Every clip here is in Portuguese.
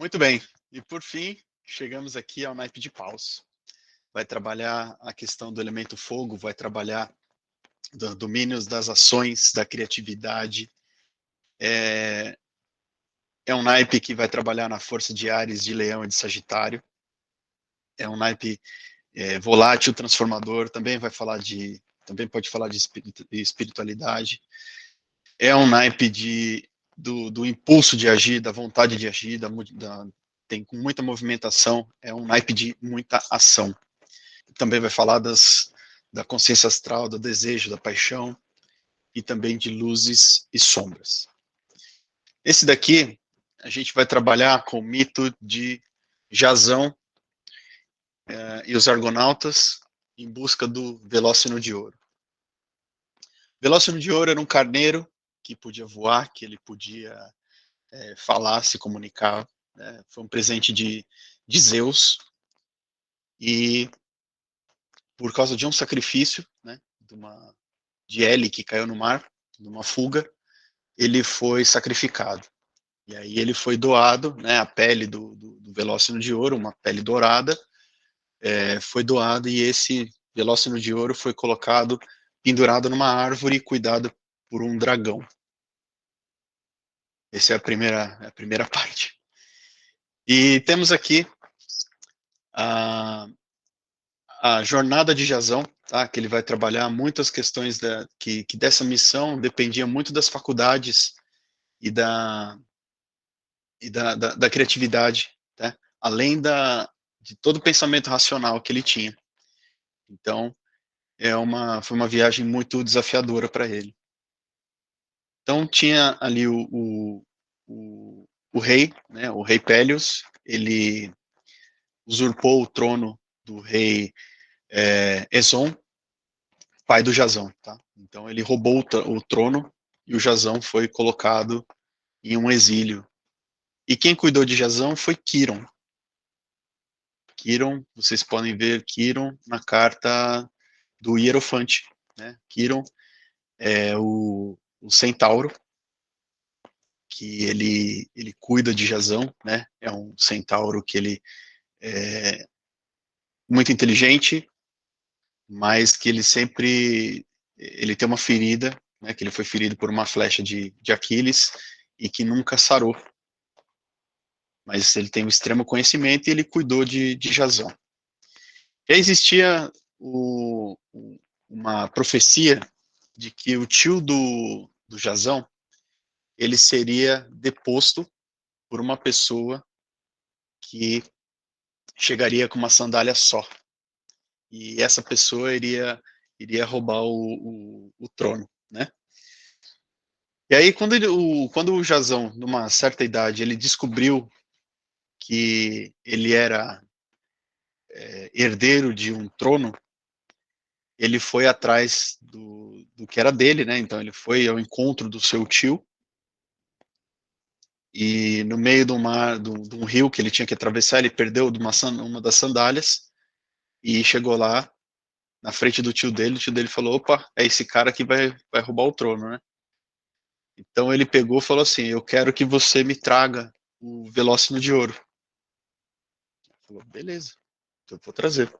Muito bem. E por fim, chegamos aqui ao naipe de paus. Vai trabalhar a questão do elemento fogo, vai trabalhar dos domínios das ações, da criatividade. É um naipe que vai trabalhar na força de Áries, de Leão e de Sagitário. É um naipe volátil, transformador, também pode falar de espiritualidade. É um naipe do impulso de agir, da vontade de agir, tem muita movimentação, é um naipe de muita ação. Também vai falar da consciência astral, do desejo, da paixão, e também de luzes e sombras. Esse daqui, a gente vai trabalhar com o mito de Jasão e os argonautas em busca do Velócino de Ouro. Velócino de Ouro era um carneiro que podia voar, que ele podia falar, se comunicar. Foi um presente de Zeus. E por causa de um sacrifício, de Heli que caiu no mar, de uma fuga, ele foi sacrificado. E aí ele foi doado, a pele do Velócino de Ouro, uma pele dourada, foi doado, e esse Velócino de Ouro foi colocado, pendurado numa árvore e cuidado por um dragão. Essa é a primeira parte. E temos aqui a jornada de Jasão, tá? Que ele vai trabalhar muitas questões que dessa missão dependia muito das faculdades e da criatividade, tá? Além de todo o pensamento racional que ele tinha. Então, foi uma viagem muito desafiadora para ele. Então, tinha ali o rei, o rei Pélios, ele usurpou o trono do rei Eson, pai do Jasão, tá? Então, ele roubou o trono e o Jasão foi colocado em um exílio. E quem cuidou de Jasão foi Quiron. Quiron, vocês podem ver Quiron na carta do Hierofante, né? Quiron é o centauro, que ele cuida de Jasão, né? É um centauro que ele é muito inteligente, mas que ele tem uma ferida, né? Que ele foi ferido por uma flecha de Aquiles e que nunca sarou. Mas ele tem um extremo conhecimento e ele cuidou de Jasão. Já existia uma profecia de que o tio do Jasão, ele seria deposto por uma pessoa que chegaria com uma sandália só. E essa pessoa iria roubar o trono, né? E aí, quando o Jasão, numa certa idade, ele descobriu que ele era herdeiro de um trono, ele foi atrás do que era dele, né? Então ele foi ao encontro do seu tio, e no meio do mar, de um rio que ele tinha que atravessar, ele perdeu uma das sandálias e chegou lá na frente do tio dele. O tio dele falou: opa, é esse cara que vai roubar o trono, né? Então ele pegou e falou assim: eu quero que você me traga o Velócino de Ouro. Ele falou: beleza, eu vou trazer.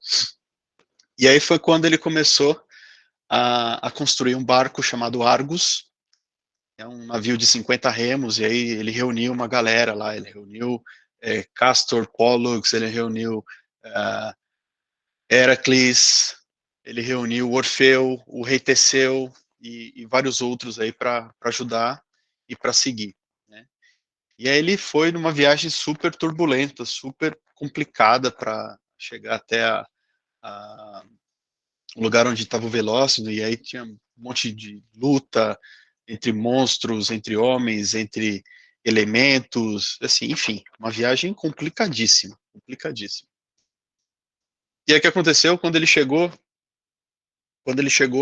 E aí foi quando ele começou a construir um barco chamado Argus. É um navio de 50 remos, e aí ele reuniu uma galera lá, ele reuniu Castor, Pollux, ele reuniu Heracles, ele reuniu Orfeu, o rei Teseu e vários outros aí para ajudar e para seguir, né? E aí ele foi numa viagem super turbulenta, super complicada para chegar até o lugar onde estava o Velócino, e aí tinha um monte de luta entre monstros, entre homens, entre elementos, assim, enfim, uma viagem complicadíssima, complicadíssima. E aí o que aconteceu quando ele chegou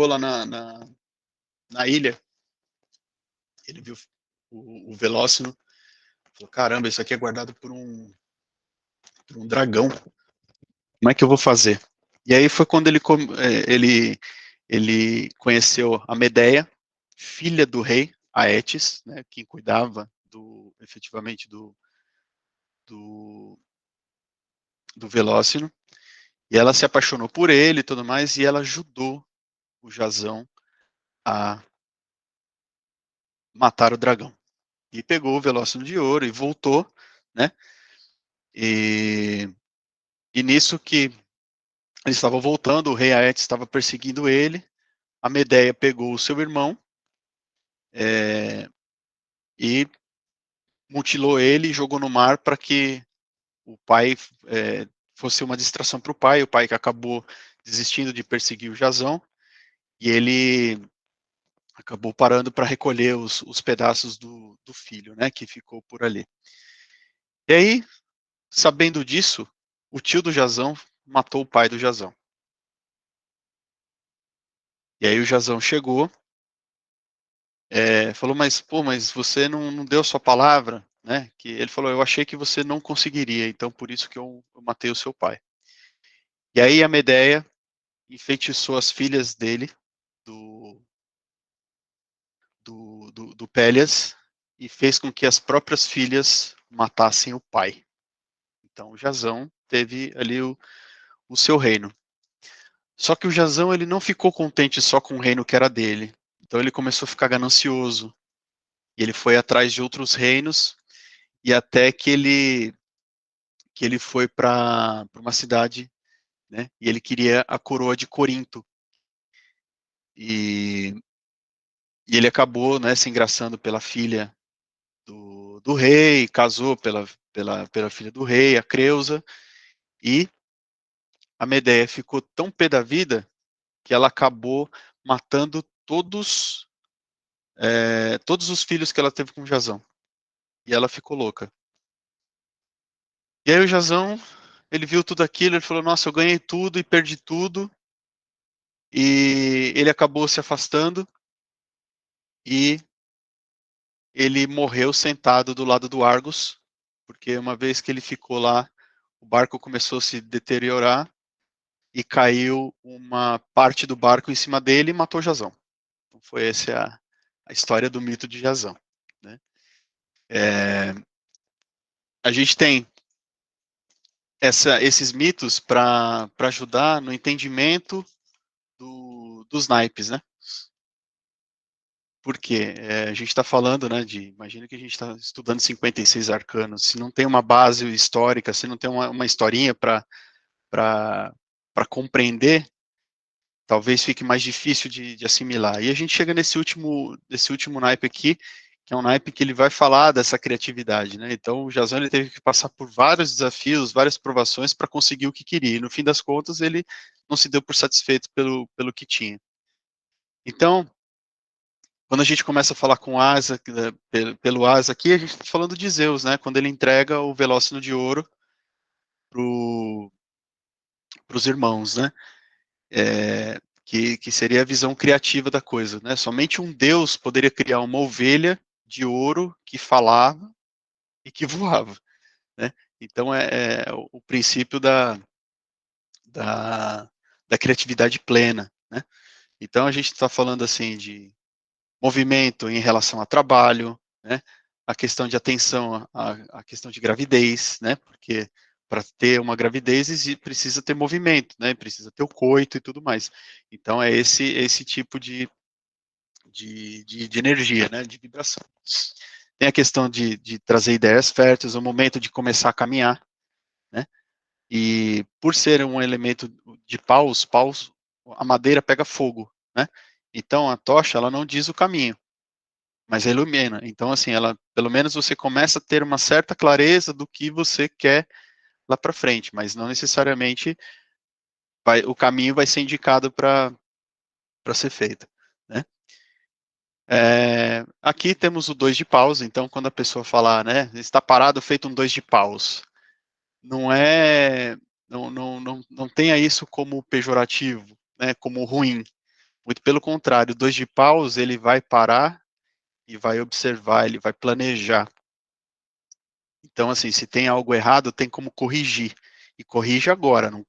lá na ilha, ele viu o Velócino, falou: caramba, isso aqui é guardado por um dragão, como é que eu vou fazer? E aí foi quando ele conheceu a Medeia, filha do rei Aetes, né, quem cuidava efetivamente do, do Velócino, e ela se apaixonou por ele e tudo mais, e ela ajudou o Jazão a matar o dragão. E pegou o Velócino de Ouro e voltou, né? E nisso que ele estava voltando, o rei Aetes estava perseguindo ele, a Medeia pegou o seu irmão e mutilou ele e jogou no mar para que o pai fosse uma distração para o pai que acabou desistindo de perseguir o Jazão, e ele acabou parando para recolher os pedaços do filho, né, que ficou por ali. E aí, sabendo disso, o tio do Jazão matou o pai do Jazão. E aí o Jazão chegou, falou, mas você não deu sua palavra, né? Que ele falou, eu achei que você não conseguiria, então por isso que eu matei o seu pai. E aí a Medeia enfeitiçou as filhas dele, do Pélias, e fez com que as próprias filhas matassem o pai. Então o Jazão teve ali o seu reino. Só que o Jazão ele não ficou contente só com o reino que era dele. Então ele começou a ficar ganancioso. E ele foi atrás de outros reinos, e até que ele foi para uma cidade, né? E ele queria a coroa de Corinto. E ele acabou, né, se engraçando pela filha do rei, casou pela filha do rei, a Creusa, e a Medeia ficou tão pé da vida que ela acabou matando todos os filhos que ela teve com Jazão. E ela ficou louca. E aí o Jazão, ele viu tudo aquilo, ele falou, nossa, eu ganhei tudo e perdi tudo. E ele acabou se afastando e ele morreu sentado do lado do Argos, porque uma vez que ele ficou lá, o barco começou a se deteriorar e caiu uma parte do barco em cima dele e matou Jazão. Então foi essa a história do mito de Jazão, né? A gente tem esses mitos para ajudar no entendimento dos naipes, né? Porque a gente está falando, né, imagina que a gente está estudando 56 arcanos, se não tem uma base histórica, se não tem uma historinha para compreender, talvez fique mais difícil de assimilar. E a gente chega nesse último naipe aqui, que é um naipe que ele vai falar dessa criatividade, né? Então o Jazão ele teve que passar por vários desafios, várias provações para conseguir o que queria. E no fim das contas ele não se deu por satisfeito pelo que tinha. Então, quando a gente começa a falar com Asa, pelo Asa aqui, a gente está falando de Zeus, né? Quando ele entrega o Velócino de Ouro para os irmãos, né? Que seria a visão criativa da coisa, né? Somente um Deus poderia criar uma ovelha de ouro que falava e que voava, né? Então é o princípio da, da criatividade plena, né? Então a gente está falando assim de movimento em relação a trabalho, né? A questão de atenção, a questão de gravidez, né? Porque para ter uma gravidez precisa ter movimento, né? Precisa ter o coito e tudo mais. Então é esse tipo de energia, né? De vibração. Tem a questão de trazer ideias férteis, o momento de começar a caminhar, né? E por ser um elemento de paus, a madeira pega fogo, né? Então a tocha ela não diz o caminho, mas ilumina. Então, assim, pelo menos você começa a ter uma certa clareza do que você quer lá para frente, mas não necessariamente o caminho vai ser indicado para ser feito, né? Aqui temos o 2 de paus, então quando a pessoa falar, né, está parado feito um 2 de paus, não é, não tenha isso como pejorativo, né, como ruim. Muito pelo contrário, o 2 de paus, ele vai parar e vai observar, ele vai planejar. Então, assim, se tem algo errado, tem como corrigir. E corrige agora, não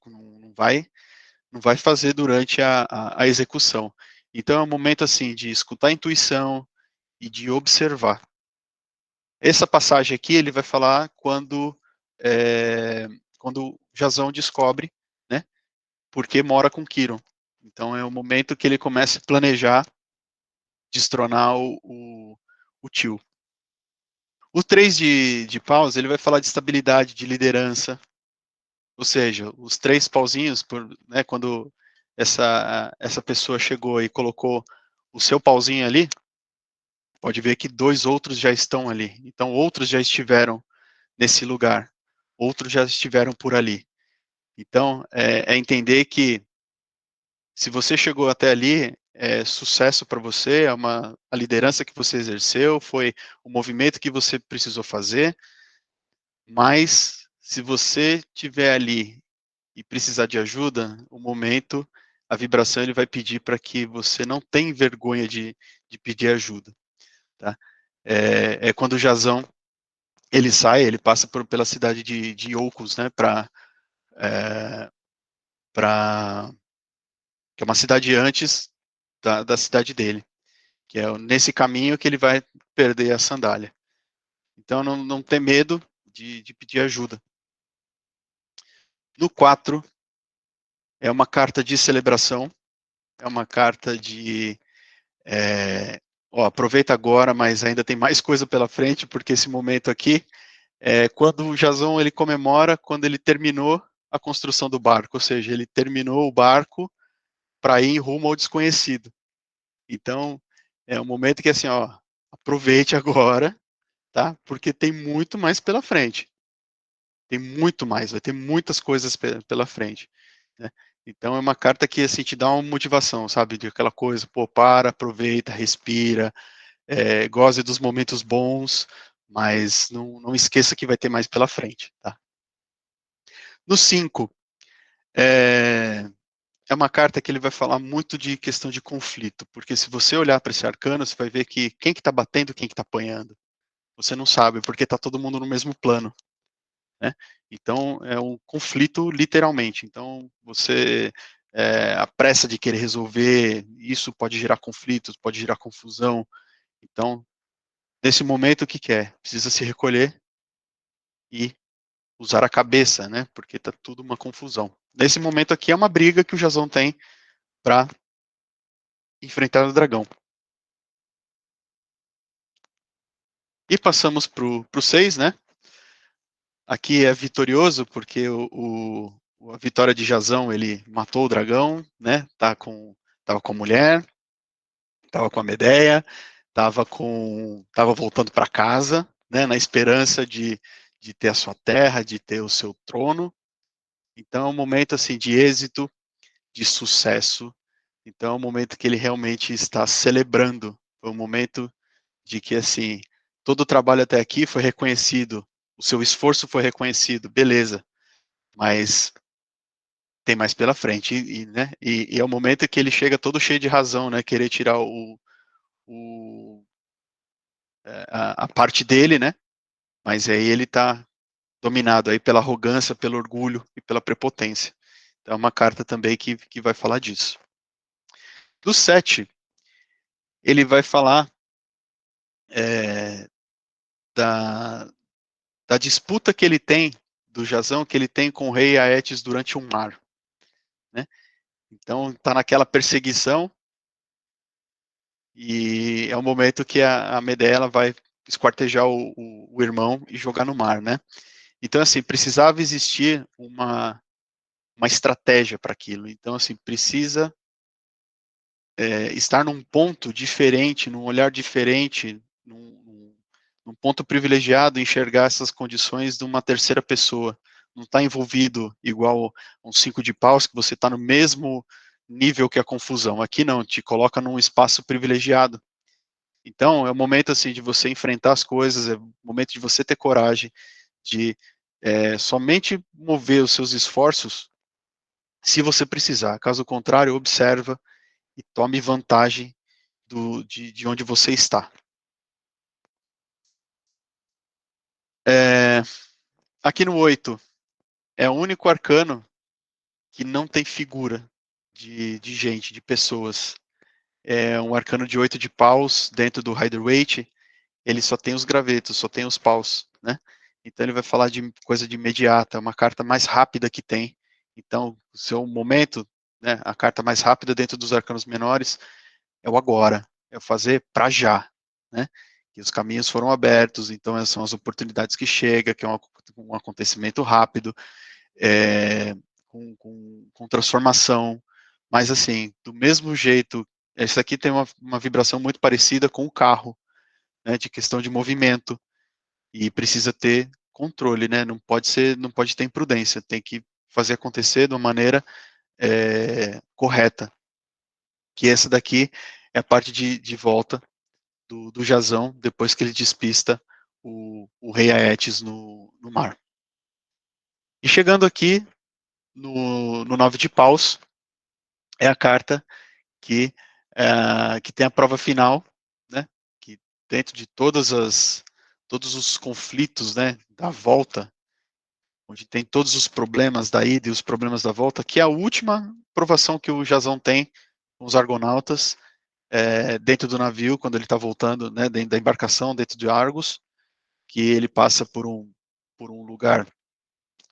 vai fazer durante a execução. Então, é um momento, assim, de escutar a intuição e de observar. Essa passagem aqui, ele vai falar quando quando Jazão descobre, né, porque mora com Kiron. Então é o momento que ele começa a planejar destronar o tio. O 3 de paus, ele vai falar de estabilidade, de liderança, ou seja, os 3 pauzinhos, né, quando essa pessoa chegou e colocou o seu pauzinho ali, pode ver que 2 outros já estão ali. Então, outros já estiveram nesse lugar, outros já estiveram por ali. Então, é entender que se você chegou até ali, é sucesso para você, é a liderança que você exerceu, foi o movimento que você precisou fazer, mas se você estiver ali e precisar de ajuda, o momento, a vibração, ele vai pedir para que você não tenha vergonha de pedir ajuda, tá? É quando o Jazão, ele sai, ele passa pela cidade de Iolcos, né, que é uma cidade antes da cidade dele, que é nesse caminho que ele vai perder a sandália. Então, não ter medo de pedir ajuda. No 4, é uma carta de celebração, é uma carta de aproveita agora, mas ainda tem mais coisa pela frente, porque esse momento aqui é quando o Jazão ele comemora quando ele terminou a construção do barco, ou seja, ele terminou o barco para ir rumo ao desconhecido. Então, é um momento que assim, ó, aproveite agora, tá? Porque tem muito mais pela frente. Tem muito mais, vai ter muitas coisas pela frente, né? Então é uma carta que assim te dá uma motivação, sabe, de aquela coisa, pô, para, aproveita, respira, goze dos momentos bons, mas não esqueça que vai ter mais pela frente, tá? No 5, é uma carta que ele vai falar muito de questão de conflito, porque se você olhar para esse arcano, você vai ver que quem que tá batendo, quem que tá apanhando. Você não sabe, porque tá todo mundo no mesmo plano, né? Então, é um conflito literalmente. Então, a pressa de querer resolver, isso pode gerar conflitos, pode gerar confusão. Então, nesse momento, o que que é? Precisa se recolher e usar a cabeça, né? Porque tá tudo uma confusão. Nesse momento aqui é uma briga que o Jazão tem para enfrentar o dragão. E passamos pro 6, né? Aqui é vitorioso porque a vitória de Jazão, ele matou o dragão, né? Tava com a mulher, tava com a Medeia, tava voltando para casa, né? Na esperança de ter a sua terra, de ter o seu trono. Então é um momento assim de êxito, de sucesso. Então é um momento que ele realmente está celebrando. Foi um momento de que assim todo o trabalho até aqui foi reconhecido, o seu esforço foi reconhecido, beleza? Mas tem mais pela frente né? E é o momento que ele chega todo cheio de razão, né? Querer tirar o a parte dele, né? Mas aí ele está dominado aí pela arrogância, pelo orgulho e pela prepotência. Então é uma carta também que vai falar disso. Do 7, ele vai falar da, da disputa que ele tem, do Jazão, que ele tem com o rei Aetes durante um mar. Né? Então está naquela perseguição e é o momento que a Medeia vai esquartejar o irmão e jogar no mar, né? Então, assim, precisava existir uma estratégia para aquilo. Então, assim, precisa estar num ponto diferente, num olhar diferente, num ponto privilegiado, enxergar essas condições de uma terceira pessoa. Não está envolvido igual um 5 de paus, que você está no mesmo nível que a confusão. Aqui não, te coloca num espaço privilegiado. Então, é o momento assim de você enfrentar as coisas, é o momento de você ter coragem de somente mover os seus esforços se você precisar. Caso contrário, observa e tome vantagem de onde você está. Aqui no 8, é o único arcano que não tem figura de gente, de pessoas. É um arcano de 8 de paus dentro do Rider-Waite, ele só tem os gravetos, só tem os paus, né? então ele vai falar de coisa de imediata, uma carta mais rápida que tem. Então, o seu momento, né, a carta mais rápida dentro dos arcanos menores é o agora, é o fazer para já, né? E os caminhos foram abertos, então essas são as oportunidades que chegam, que é um acontecimento rápido, com transformação, mas assim, do mesmo jeito, esse aqui tem uma vibração muito parecida com o carro, né, de questão de movimento, e precisa ter controle, né, não pode ter imprudência, tem que fazer acontecer de uma maneira correta, que essa daqui é a parte de volta do Jazão, depois que ele despista o rei Aetes no mar. E chegando aqui no 9 de paus, é a carta que tem a prova final, né, que dentro de todos os conflitos, né, da volta, onde tem todos os problemas da ida e os problemas da volta, que é a última provação que o Jazão tem com os argonautas, dentro do navio, quando ele está voltando, né, dentro da embarcação, dentro de Argos, que ele passa por um lugar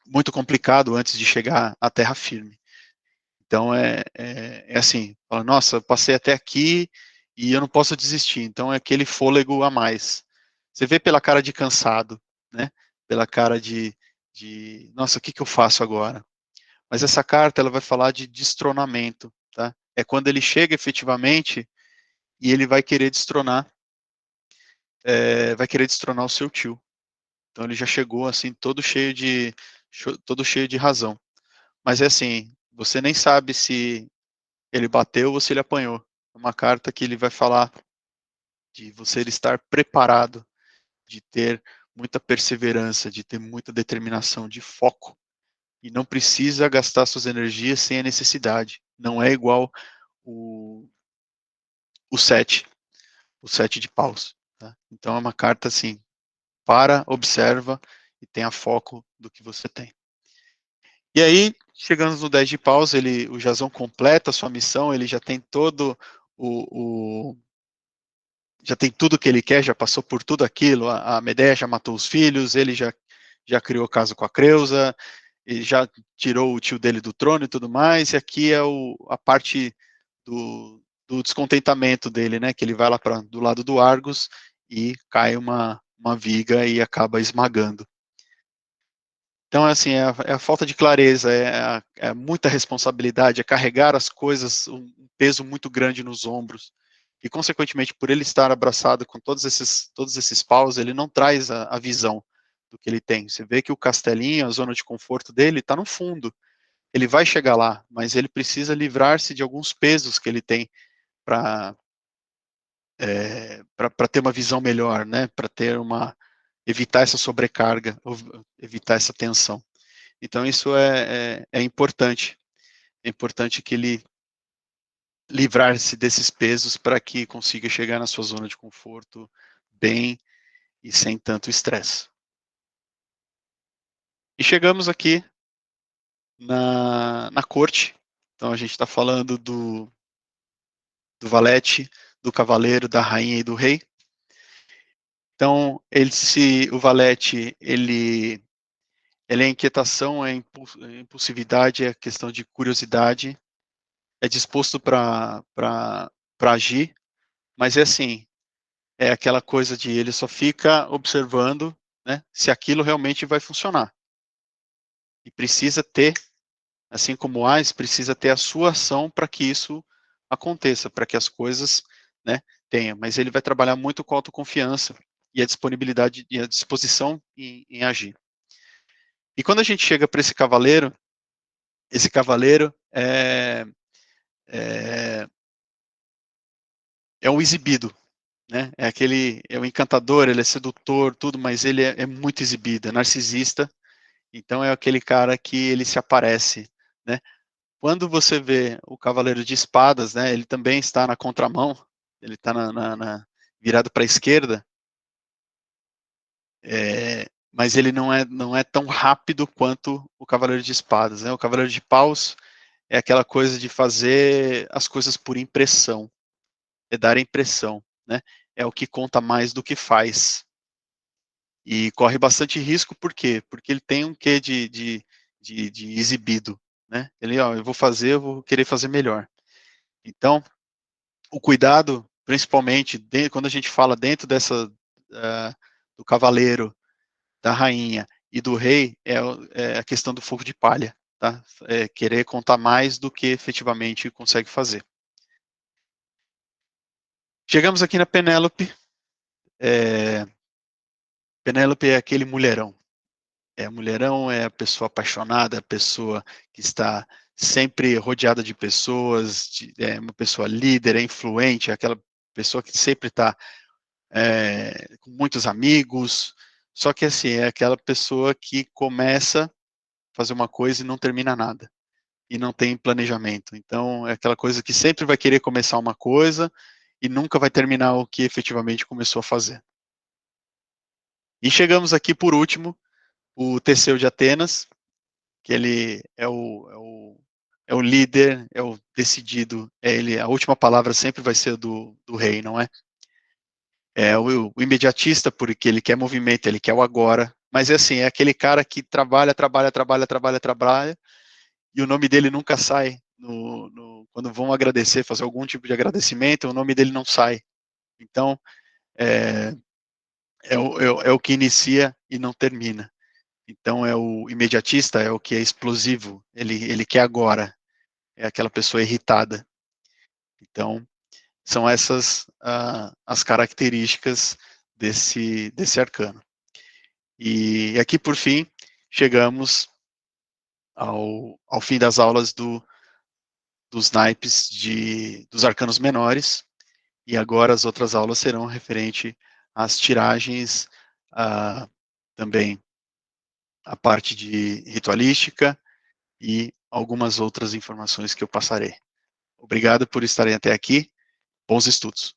muito complicado antes de chegar à terra firme. Então é assim, fala, nossa, passei até aqui e eu não posso desistir. Então é aquele fôlego a mais. Você vê pela cara de cansado, né? Pela cara de nossa, o que eu faço agora? Mas essa carta ela vai falar de destronamento, tá? É quando ele chega efetivamente e ele vai querer destronar o seu tio. Então ele já chegou assim todo cheio de razão. Mas é assim, você nem sabe se ele bateu ou se ele apanhou. É uma carta que ele vai falar de você estar preparado, de ter muita perseverança, de ter muita determinação, de foco. E não precisa gastar suas energias sem a necessidade. Não é igual o, o 7, o 7 de paus. Tá? Então é uma carta assim, para, observa e tenha foco do que você tem. E aí, chegando no 10 de paus, o Jazão completa a sua missão, ele já tem todo já tem tudo que ele quer, já passou por tudo aquilo, a Medeia já matou os filhos, ele já criou caso com a Creusa, ele já tirou o tio dele do trono e tudo mais, e aqui é a parte do descontentamento dele, né, que ele vai lá do lado do Argos e cai uma viga e acaba esmagando. Então, assim, é a falta de clareza, é muita responsabilidade, é carregar as coisas, um peso muito grande nos ombros. E, consequentemente, por ele estar abraçado com todos esses paus, ele não traz a visão do que ele tem. Você vê que o castelinho, a zona de conforto dele, está no fundo. Ele vai chegar lá, mas ele precisa livrar-se de alguns pesos que ele tem para ter uma visão melhor, né? Para evitar essa sobrecarga, evitar essa tensão. Então, isso é importante. É importante que ele livrar-se desses pesos para que consiga chegar na sua zona de conforto bem e sem tanto estresse. E chegamos aqui na corte. Então, a gente está falando do valete, do cavaleiro, da rainha e do rei. Então, o valete, ele é inquietação, é impulsividade, é questão de curiosidade, é disposto para agir, mas é assim, é aquela coisa de ele só fica observando, né, se aquilo realmente vai funcionar. E precisa ter, assim como o AIS, precisa ter a sua ação para que isso aconteça, para que as coisas, né, tenham. Mas ele vai trabalhar muito com a autoconfiança e a disponibilidade e a disposição em agir. E quando a gente chega para esse cavaleiro é, é um exibido, né? É um encantador, ele é sedutor, tudo, mas ele é muito exibido, é narcisista. Então é aquele cara que ele se aparece, né? Quando você vê o Cavaleiro de Espadas, né? Ele também está na contramão, ele está virado para a esquerda, mas ele não é tão rápido quanto o Cavaleiro de Espadas, né? O Cavaleiro de Paus é aquela coisa de fazer as coisas por impressão, é dar a impressão, né? É o que conta mais do que faz. E corre bastante risco, por quê? Porque ele tem um quê de exibido, né? Ele, ó, eu vou fazer, eu vou querer fazer melhor. Então, o cuidado, principalmente, quando a gente fala dentro dessa, do cavaleiro, da rainha e do rei, é a questão do fogo de palha, tá? É querer contar mais do que efetivamente consegue fazer. Chegamos aqui na Penélope. Penélope é aquele mulherão. É mulherão, é a pessoa apaixonada, a pessoa que está sempre rodeada de pessoas, é uma pessoa líder, é influente, é aquela pessoa que sempre está com muitos amigos, só que assim, é aquela pessoa que começa a fazer uma coisa e não termina nada, e não tem planejamento. Então, é aquela coisa que sempre vai querer começar uma coisa e nunca vai terminar o que efetivamente começou a fazer. E chegamos aqui, por último, o Teseu de Atenas, que ele é o líder, é o decidido, a última palavra sempre vai ser do rei, não é? É o imediatista, porque ele quer movimento, ele quer o agora, mas é assim, é aquele cara que trabalha, e o nome dele nunca sai, quando vão agradecer, fazer algum tipo de agradecimento, o nome dele não sai. Então, é, é o que inicia e não termina. Então, é o imediatista, é o que é explosivo, ele quer agora, é aquela pessoa irritada. Então, são essas as características desse arcano. E aqui, por fim, chegamos ao fim das aulas dos naipes dos arcanos menores, e agora as outras aulas serão referente às tiragens, também a parte de ritualística e algumas outras informações que eu passarei. Obrigado por estarem até aqui. Bons estudos.